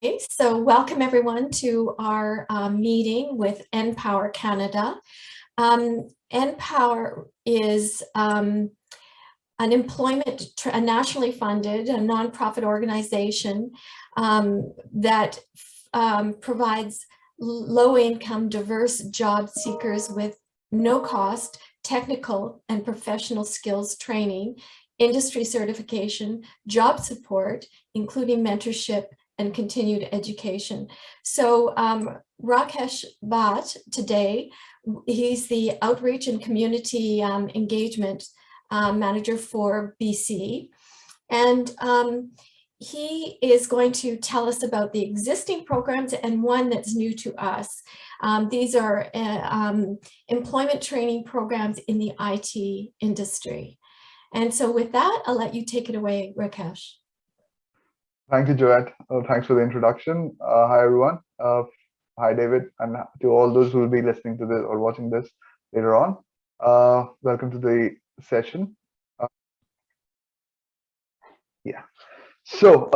Okay, so welcome everyone to our meeting with NPower Canada. NPower is a nationally funded, a nonprofit organization that provides low-income, diverse job seekers with no-cost technical and professional skills training, industry certification, job support, including mentorship and continued education. So Rakesh Bhatt today, he's the Outreach and Community Engagement Manager for BC. And he is going to tell us about the existing programs and one that's new to us. These are employment training programs in the IT industry. And so with that, I'll let you take it away, Rakesh. Thank you, Joette. Thanks for the introduction. Hi, everyone. Hi, David, and to all those who will be listening to this or watching this later on. Welcome to the session. So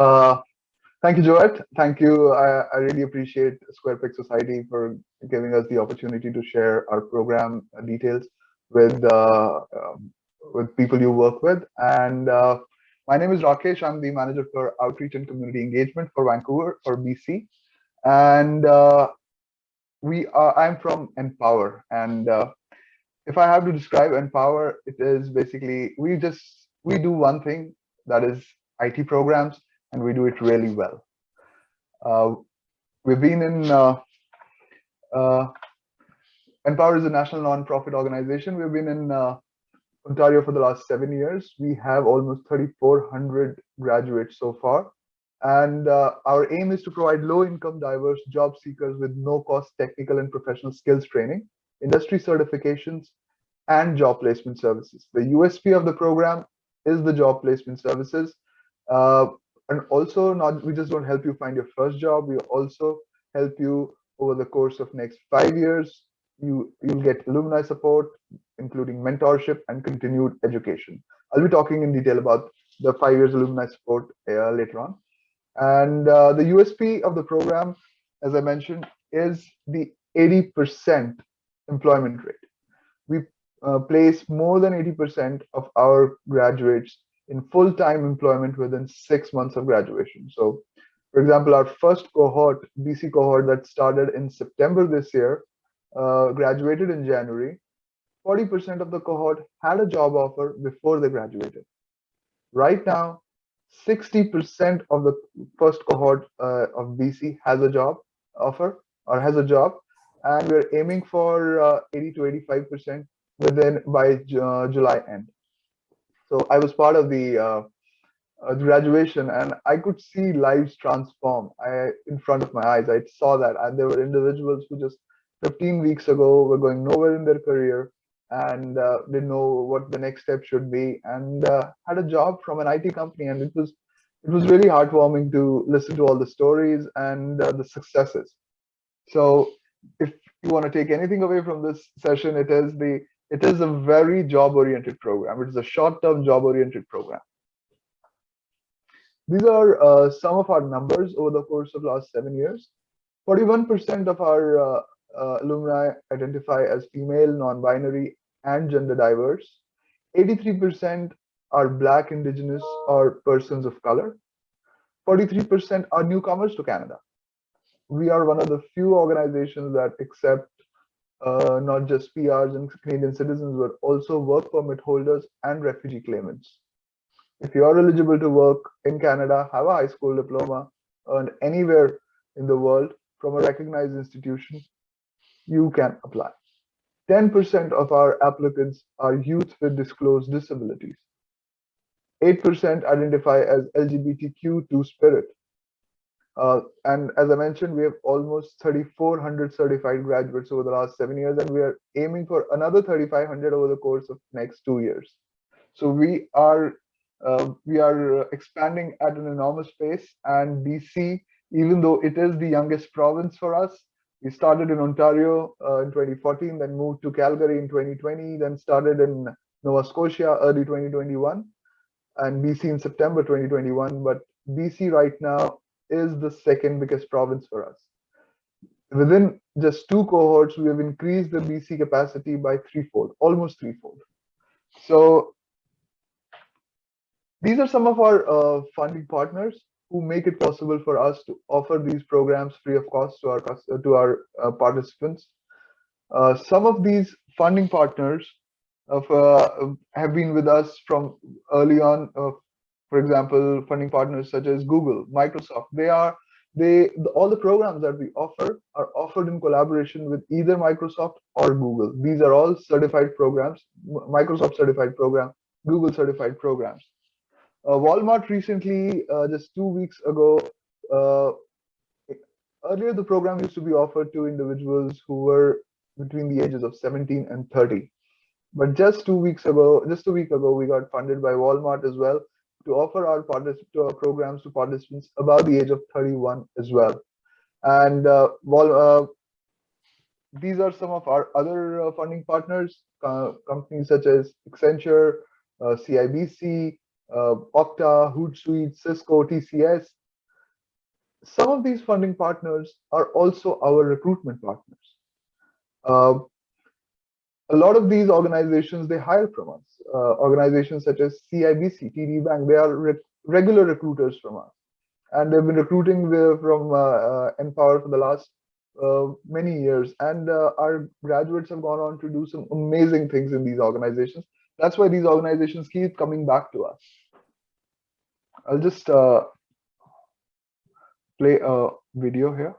thank you, Joette. Thank you. I really appreciate Square Peg Society for giving us the opportunity to share our program details with people you work with. And my name is Rakesh. I'm the manager for Outreach and Community Engagement for Vancouver or BC. And I'm from NPower. And if I have to describe NPower, it is basically, we do one thing, that is IT programs, and we do it really well. We've been in, NPower is a national non-profit organization. We've been in Ontario for the last 7 years. We have almost 3,400 graduates so far. And our aim is to provide low-income, diverse job seekers with no-cost technical and professional skills training, industry certifications, and job placement services. The USP of the program is the job placement services. And also, we just don't help you find your first job. We also help you over the course of next 5 years. You'll get alumni support, including mentorship and continued education. I'll be talking in detail about the 5 years alumni support later on. And the USP of the program, as I mentioned, is the 80% employment rate. We place more than 80% of our graduates in full-time employment within 6 months of graduation. So, for example, our first cohort, BC cohort that started in September this year, graduated in January. 40% of the cohort had a job offer before they graduated. Right now, 60% of the first cohort of BC has a job offer or has a job, and we're aiming for 80 to 85% by July end. So I was part of the graduation, and I could see lives transform in front of my eyes. I saw that, and there were individuals who just 15 weeks ago were going nowhere in their career and didn't know what the next step should be, and had a job from an IT company, and it was really heartwarming to listen to all the stories and the successes. So if you want to take anything away from this session, it is a very job-oriented program. It is a short-term job-oriented program. These are some of our numbers over the course of last 7 years. 41% of our alumni identify as female, non-binary, and gender diverse. 83% are Black, Indigenous, or persons of color. 43% are newcomers to Canada. We are one of the few organizations that accept not just PRs and Canadian citizens, but also work permit holders and refugee claimants. If you are eligible to work in Canada, have a high school diploma, earned anywhere in the world from a recognized institution, you can apply. 10% of our applicants are youth with disclosed disabilities. 8% identify as LGBTQ2 spirit. And as I mentioned, we have almost 3,400 certified graduates over the last 7 years, and we are aiming for another 3,500 over the course of next 2 years. So we are expanding at an enormous pace, and BC, even though it is the youngest province for us, we started in Ontario in 2014, then moved to Calgary in 2020, then started in Nova Scotia early 2021, and BC in September 2021. But BC right now is the second biggest province for us. Within just 2 cohorts, we have increased the BC capacity by threefold, almost threefold. So these are some of our funding partners who make it possible for us to offer these programs free of cost to our participants. Some of these funding partners have been with us from early on. For example, funding partners such as Google, Microsoft. All the programs that we offer are offered in collaboration with either Microsoft or Google. These are all certified programs, Microsoft certified program, Google certified programs. Walmart recently, just 2 weeks ago, earlier the program used to be offered to individuals who were between the ages of 17 and 30. But just a week ago, we got funded by Walmart as well to offer our programs to participants above the age of 31 as well. And these are some of our other funding partners, companies such as Accenture, CIBC, Okta, Hootsuite, Cisco, TCS. Some of these funding partners are also our recruitment partners. A lot of these organizations, they hire from us. Organizations such as CIBC, TD Bank, they are regular recruiters from us. And they've been recruiting from NPower for the last many years. And our graduates have gone on to do some amazing things in these organizations. That's why these organizations keep coming back to us. I'll just play a video here.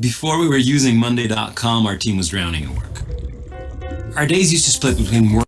Before we were using Monday.com, our team was drowning in work. Our days used to split between work.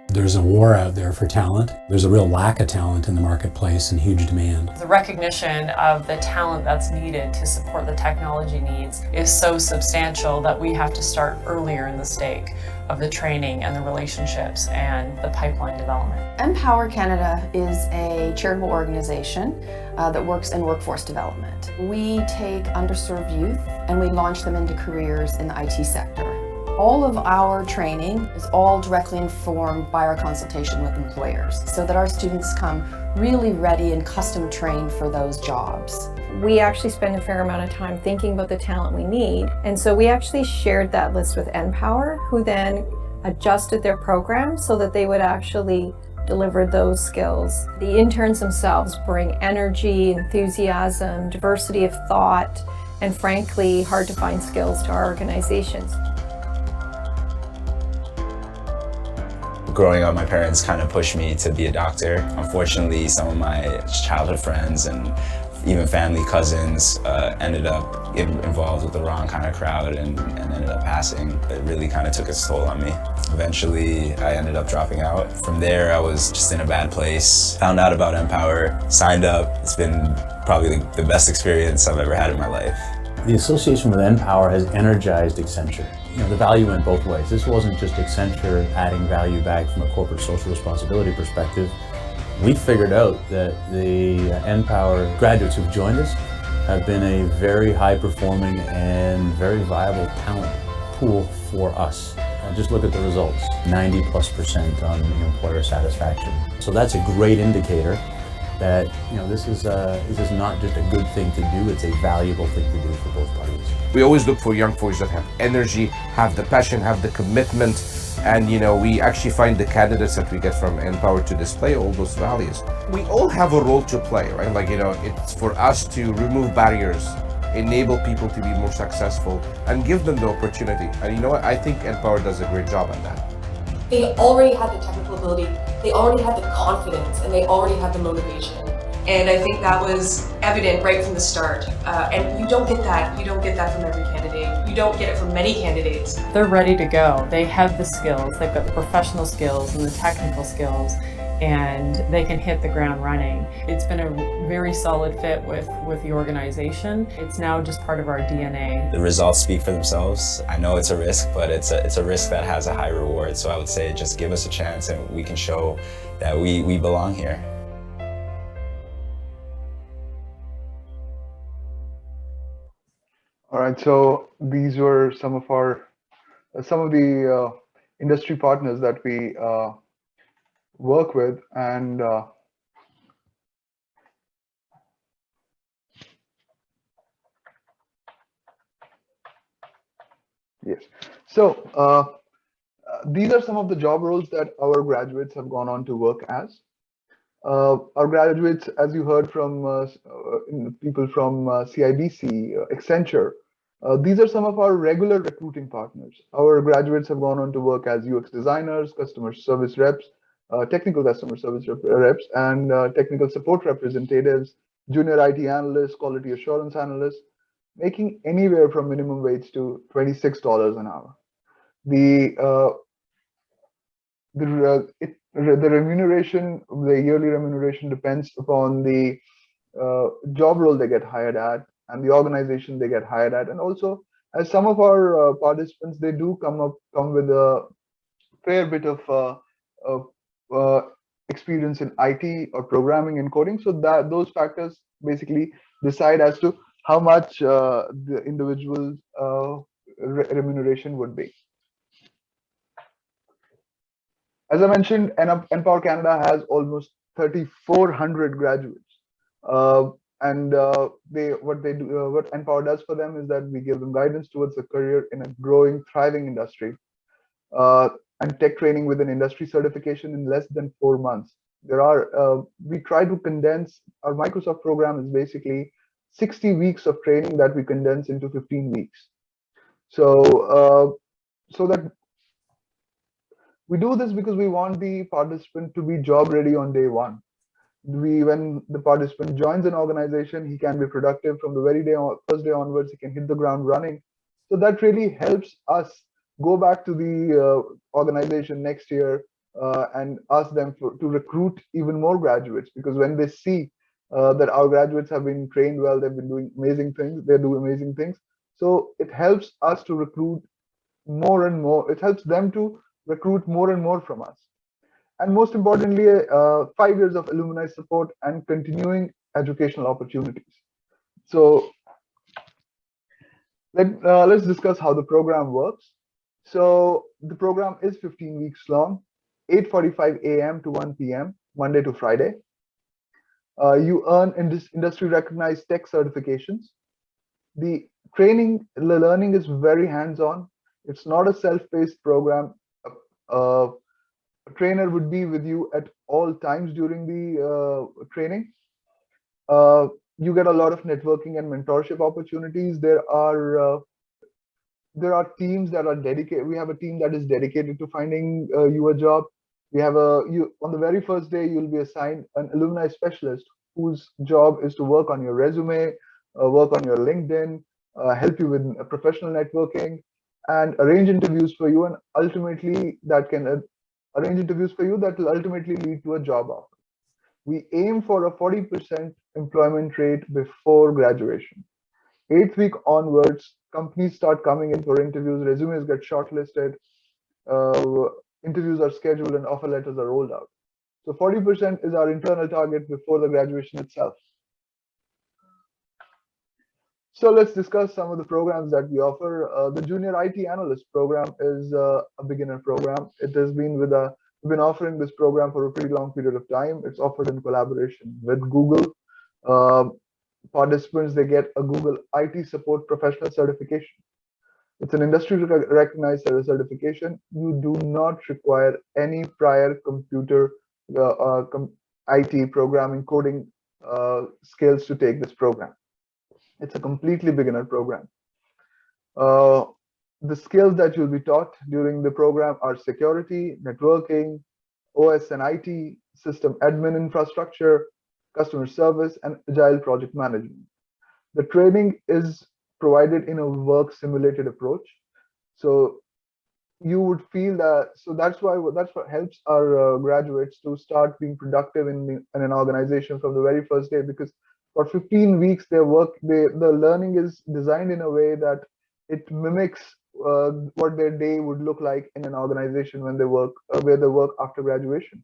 There's a war out there for talent. There's a real lack of talent in the marketplace and huge demand. The recognition of the talent that's needed to support the technology needs is so substantial that we have to start earlier in the stake of the training and the relationships and the pipeline development. NPower Canada is a charitable organization that works in workforce development. We take underserved youth and we launch them into careers in the IT sector. All of our training is all directly informed by our consultation with employers, so that our students come really ready and custom trained for those jobs. We actually spend a fair amount of time thinking about the talent we need, and so we actually shared that list with NPower, who then adjusted their program so that they would actually deliver those skills. The interns themselves bring energy, enthusiasm, diversity of thought, and frankly, hard to find skills to our organizations. Growing up, my parents kind of pushed me to be a doctor. Unfortunately, some of my childhood friends and even family cousins ended up getting involved with the wrong kind of crowd and ended up passing. It really kind of took its toll on me. Eventually, I ended up dropping out. From there, I was just in a bad place. Found out about NPower, signed up. It's been probably the best experience I've ever had in my life. The association with NPower has energized Accenture. The value went both ways. This wasn't just Accenture adding value back from a corporate social responsibility perspective. We figured out that the NPower graduates who've joined us have been a very high performing and very viable talent pool for us. Just look at the results, 90+% on employer satisfaction. So that's a great indicator that this is not just a good thing to do, it's a valuable thing to do for both parties. We always look for young folks that have energy, have the passion, have the commitment, and we actually find the candidates that we get from NPower to display all those values. We all have a role to play, right? It's for us to remove barriers, enable people to be more successful, and give them the opportunity. And you know what? I think NPower does a great job at that. They already had the technical ability, they already had the confidence, and they already had the motivation. And I think that was evident right from the start. And you don't get that. You don't get that from every candidate. You don't get it from many candidates. They're ready to go. They have the skills. They've got the professional skills and the technical skills, and they can hit the ground running. It's been a very solid fit with the organization. It's now just part of our DNA. The results speak for themselves. I know it's a risk, but it's a risk that has a high reward. So I would say just give us a chance and we can show that we belong here. All right, so these were some of the industry partners that we work with, and yes, so these are some of the job roles that our graduates have gone on to work as. Our graduates, as you heard from people from CIBC, Accenture, these are some of our regular recruiting partners. Our graduates have gone on to work as UX designers, customer service reps, technical customer service reps, and technical support representatives, junior IT analysts, quality assurance analysts, making anywhere from minimum wage to $26 an hour. The remuneration, the yearly remuneration depends upon the job role they get hired at and the organization they get hired at, and also as some of our participants, they do come with a fair bit of experience in IT or programming and coding, so that those factors basically decide as to how much the individual's remuneration would be. As I mentioned, NPower Canada has almost 3,400 graduates, what NPower does for them is that we give them guidance towards a career in a growing, thriving industry, and tech training with an industry certification in less than 4 months. We try to condense our Microsoft program is basically 60 weeks of training that we condense into 15 weeks. So that we do this because we want the participant to be job ready on day one. When the participant joins an organization, he can be productive from the very first day onwards. He can hit the ground running. So that really helps us go back to the organization next year and ask them to recruit even more graduates, because when they see that our graduates have been trained well, they've been doing amazing things, they do amazing things. So it helps us to recruit more and more. It helps them to recruit more and more from us. And most importantly, 5 years of alumni support and continuing educational opportunities. So let's discuss how the program works. So the program is 15 weeks long, 8:45 a.m. to 1 p.m., Monday to Friday. You earn industry recognized tech certifications. The learning is very hands-on. It's not a self-paced program. A trainer would be with you at all times during the training. You get a lot of networking and mentorship opportunities. There are teams that are dedicated. We have a team that is dedicated to finding you a job. We have on the very first day, you'll be assigned an alumni specialist whose job is to work on your resume, work on your LinkedIn, help you with professional networking, and arrange interviews for you, and ultimately that will ultimately lead to a job offer. We aim for a 40% employment rate before graduation. 8th week onwards, companies start coming in for interviews, resumes get shortlisted, interviews are scheduled, and offer letters are rolled out. So 40% is our internal target before the graduation itself. So let's discuss some of the programs that we offer. The Junior IT Analyst program is a beginner program. We've been offering this program for a pretty long period of time. It's offered in collaboration with Google. Participants, they get a Google IT Support Professional Certification. It's an industry recognized certification. You do not require any prior computer IT programming coding skills to take this program. It's a completely beginner program. The skills that you'll be taught during the program are security, networking, OS and IT, system admin infrastructure, customer service, and agile project management. The training is provided in a work simulated approach. So you would feel that, so that's what helps our graduates to start being productive in an organization from the very first day, because for 15 weeks the learning is designed in a way that it mimics what their day would look like in an organization when they work where they work after graduation.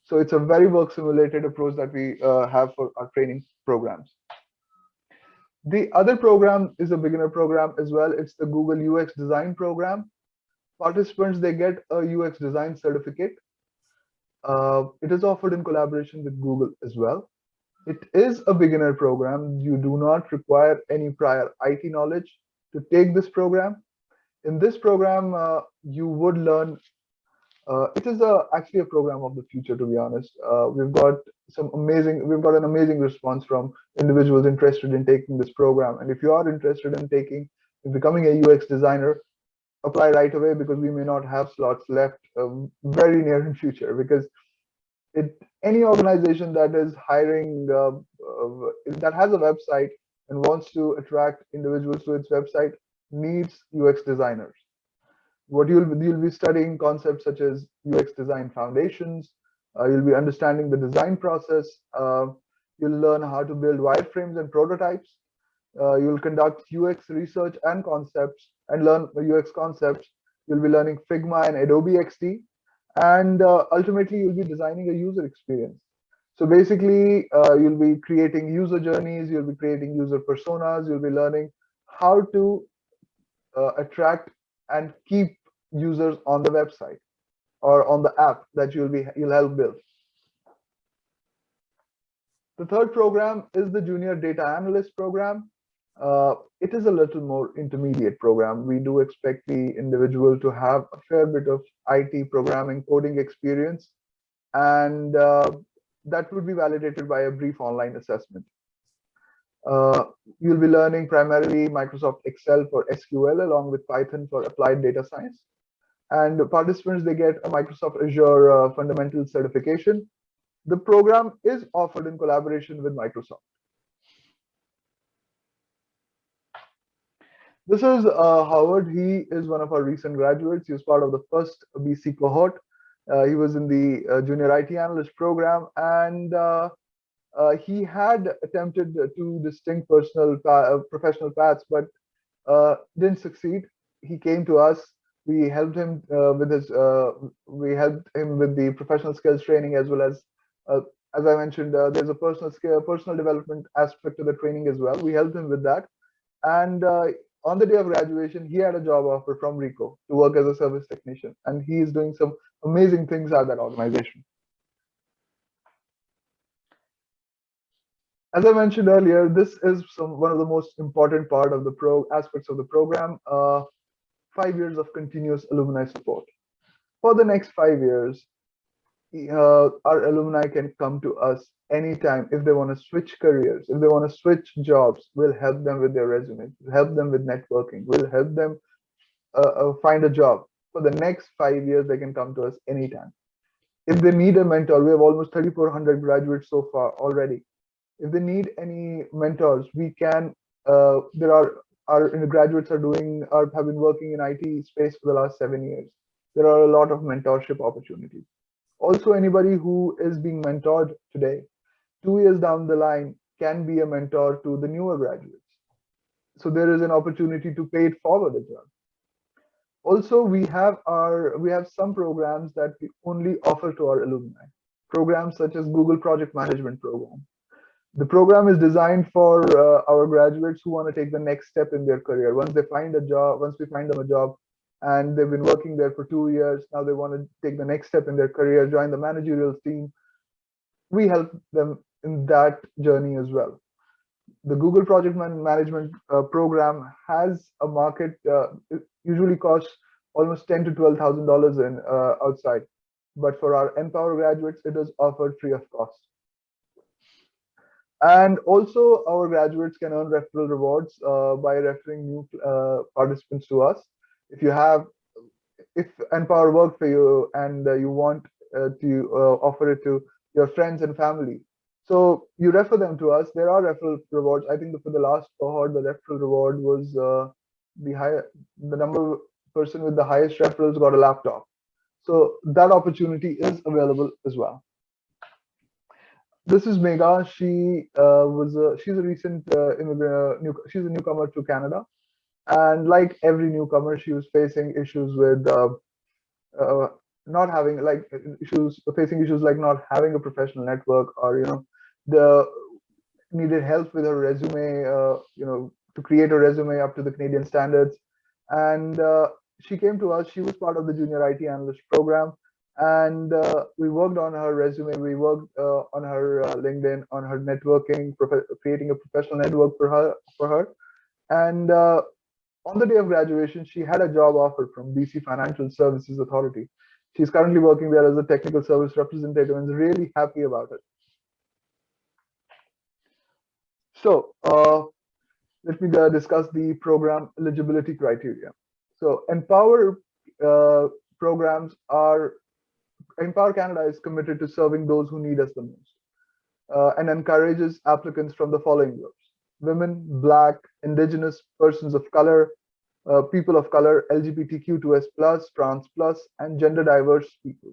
So it's a very work simulated approach that we have for our training programs. The other program is a beginner program as well. It's the Google UX Design program. Participants, they get a UX Design certificate. It is offered in collaboration with Google as well. It is a beginner program. You do not require any prior IT knowledge to take this program. In this program, you would learn. It is actually a program of the future, to be honest. We've got an amazing response from individuals interested in taking this program. And if you are interested in becoming a UX designer, apply right away, because we may not have slots left very near in future. Because any organization that is hiring, that has a website and wants to attract individuals to its website, needs UX designers. What you'll be studying concepts such as UX design foundations. You'll be understanding the design process. You'll learn how to build wireframes and prototypes. You'll conduct UX research and concepts and learn UX concepts. You'll be learning Figma and Adobe XD, and ultimately you'll be designing a user experience. So basically, you'll be creating user journeys. You'll be creating user personas. You'll be learning how to attract and keep users on the website or on the app that you'll help build. The third program is the Junior Data Analyst program. It is a little more intermediate program. We do expect the individual to have a fair bit of IT programming coding experience, and that would be validated by a brief online assessment. You'll be learning primarily Microsoft Excel for SQL along with Python for applied data science. And the participants, they get a Microsoft Azure fundamental certification. The program is offered in collaboration with Microsoft. This is Howard. He is one of our recent graduates. He was part of the first BC cohort. He was in the Junior IT Analyst program, and he had attempted two distinct professional paths, but didn't succeed. He came to us. We helped him with the professional skills training, as well as I mentioned, there's a personal development aspect to the training as well. We helped him with that, and on the day of graduation, he had a job offer from Ricoh to work as a service technician, and he is doing some amazing things at that organization. As I mentioned earlier, this is one of the most important aspects of the program. 5 years of continuous alumni support. For the next 5 years, our alumni can come to us anytime if they want to switch careers, if they want to switch jobs. We'll help them with their resume, help them with networking, we'll help them find a job. For the next 5 years, they can come to us anytime. If they need a mentor, we have almost 3,400 graduates so far already. If they need any mentors, we can. Our graduates have been working in IT space for the last 7 years. There are a lot of mentorship opportunities. Also, anybody who is being mentored today, 2 years down the line, can be a mentor to the newer graduates. So there is an opportunity to pay it forward as well. Also, we have some programs that we only offer to our alumni. Programs such as Google Project Management Program. The program is designed for our graduates who want to take the next step in their career. Once we find them a job, and they've been working there for 2 years, now they want to take the next step in their career, join the managerial team. We help them in that journey as well. The Google Project Management program has a market. It usually costs almost $10,000 to $12,000 in outside, but for our NPower graduates, it is offered free of cost. And also, our graduates can earn referral rewards by referring new participants to us. If NPower worked for you and you want to offer it to your friends and family, so you refer them to us. There are referral rewards. I think for the last cohort, the referral reward was the person with the highest referrals got a laptop. So that opportunity is available as well. This is Megha. She's a recent she's a newcomer to Canada, and like every newcomer, she was facing issues with facing issues like not having a professional network, or needed help with her resume, to create a resume up to the Canadian standards. And she came to us. She was part of the Junior IT Analyst program. And we worked on her resume. We worked on her LinkedIn, on her networking, creating a professional network for her. And on the day of graduation, she had a job offer from BC Financial Services Authority. She's currently working there as a technical service representative and is really happy about it. So let me discuss the program eligibility criteria. So NPower NPower Canada is committed to serving those who need us the most, and encourages applicants from the following groups: women, Black, Indigenous, persons of color, people of color, LGBTQ2S+, trans plus, and gender diverse people,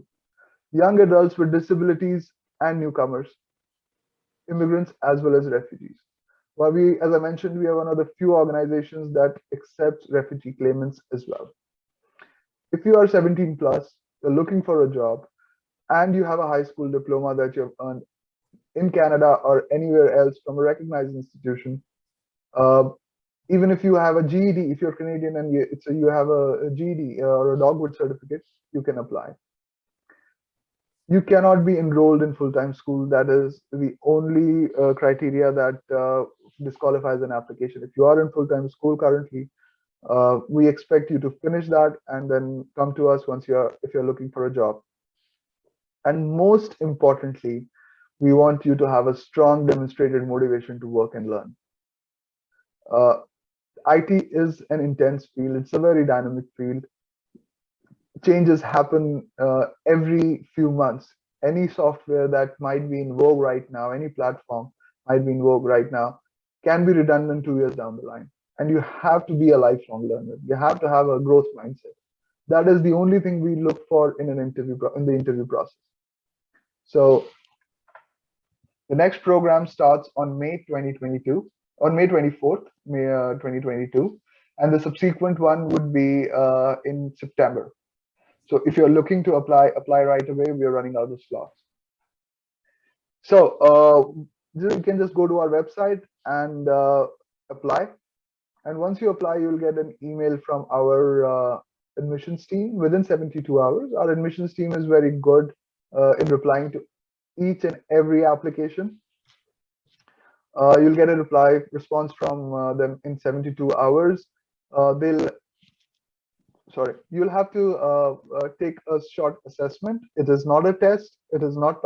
young adults with disabilities, and newcomers, immigrants, as well as refugees. While as I mentioned, we are one of the few organizations that accepts refugee claimants as well. If you are 17 plus, you're looking for a job, and you have a high school diploma that you have earned in Canada or anywhere else from a recognized institution, even if you have a GED, if you're Canadian and you have a GED or a Dogwood certificate, you can apply. You cannot be enrolled in full-time school. That is the only criteria that disqualifies an application. If you are in full-time school currently, we expect you to finish that and then come to us if you're looking for a job. And most importantly, we want you to have a strong demonstrated motivation to work and learn. IT is an intense field. It's a very dynamic field. Changes happen every few months. Any software that might be in vogue right now, any platform might be in vogue right now, can be redundant 2 years down the line. And you have to be a lifelong learner. You have to have a growth mindset. That is the only thing we look for in the interview process. So the next program starts on May 2022, on May 24th, May 2022, and the subsequent one would be in September. So if you're looking to apply right away. We are running out of slots. So you can just go to our website and apply. And once you apply, you'll get an email from our admissions team within 72 hours. Our admissions team is very good in replying to each and every application. You'll get a response from them in 72 hours. You'll have to take a short assessment. It is not a test. It is not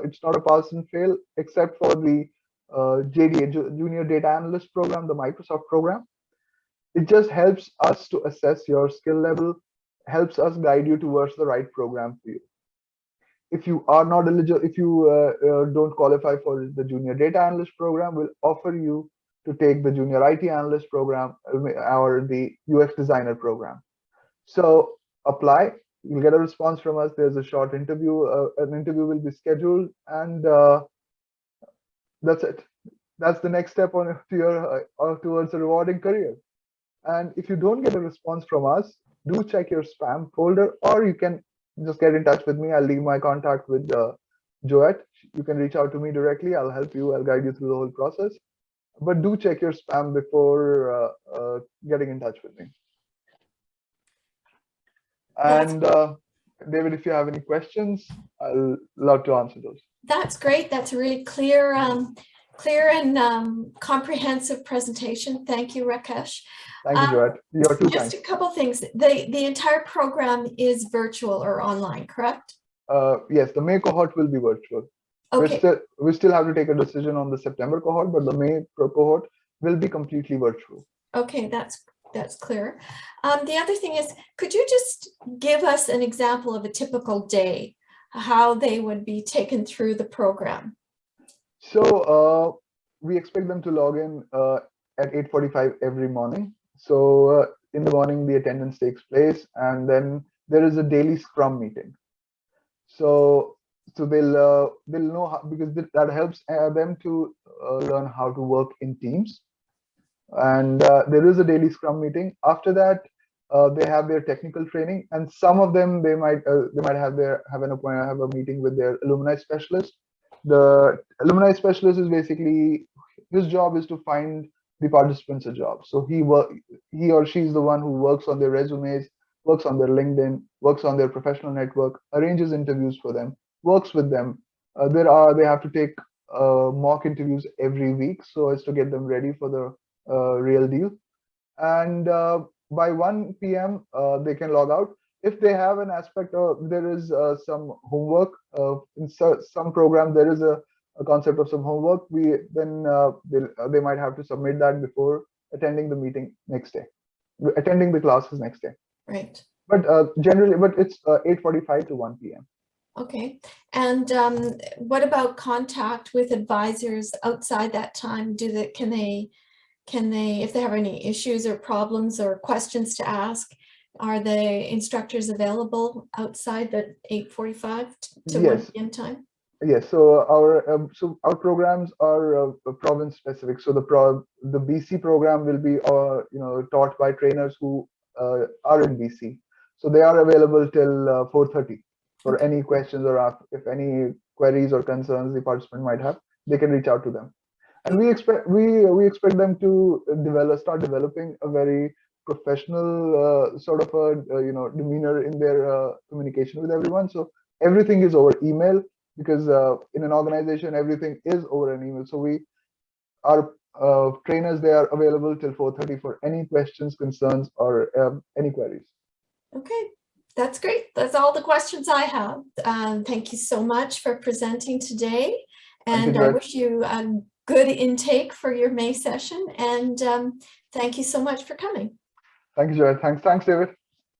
it's not a pass and fail, except for the JDA, Junior Data Analyst program, the Microsoft program. It just helps us to assess your skill level, helps us guide you towards the right program for you. If you are not eligible, if you don't qualify for the Junior Data Analyst program, we'll offer you to take the Junior IT Analyst program or the UX Designer program. So apply, you'll get a response from us. There's a short interview, an interview will be scheduled, and that's it. That's the next step on towards a rewarding career. And if you don't get a response from us, do check your spam folder, or you can just get in touch with me. I'll leave my contact with Joette. You can reach out to me directly. I'll help you. I'll guide you through the whole process. But do check your spam before getting in touch with me. And David, if you have any questions, I'll love to answer those. That's great. That's a really clear and comprehensive presentation. Thank you, Rakesh. Thank you, Joette. You're too kind. Just a couple things. The entire program is virtual or online, correct? Yes, the May cohort will be virtual. Okay. We still have to take a decision on the September cohort, but the May cohort will be completely virtual. Okay, that's clear. The other thing is, could you just give us an example of a typical day, how they would be taken through the program? So we expect them to log in at 8:45 every morning. So in the morning, the attendance takes place, and then there is a daily Scrum meeting. So they'll know how, because that helps them to learn how to work in teams. And there is a daily Scrum meeting. After that, they have their technical training, and some of them they might have a meeting with their alumni specialist. The alumni specialist is basically his job is to find the participants a job. So he or she is the one who works on their resumes, works on their LinkedIn, works on their professional network, arranges interviews for them, works with them. They have to take mock interviews every week so as to get them ready for the real deal. And by 1 p.m. They can log out. If they have an aspect of, there is some homework in some program, there is a concept of some homework, they might have to submit that before attending the meeting next day, attending the classes next day. Right. But generally, it's 8:45 to 1 p.m. Okay. And what about contact with advisors outside that time? Can they, if they have any issues or problems or questions to ask, are the instructors available outside the 8:45 to 1 p.m. time? Yes. So our programs are province specific. So the BC program will be taught by trainers who are in BC. So they are available till 4:30 for any questions, or if any queries or concerns the participant might have, they can reach out to them. And we expect them to start developing a very professional sort of a demeanor in their communication with everyone. So everything is over email, because in an organization everything is over an email. So our trainers, they are available till 4:30 for any questions, concerns, or any queries. Okay, that's great. That's all the questions I have. Thank you so much for presenting today, and I wish you a good intake for your May session, and thank you so much for coming. Thank you, Joy. Thanks, David.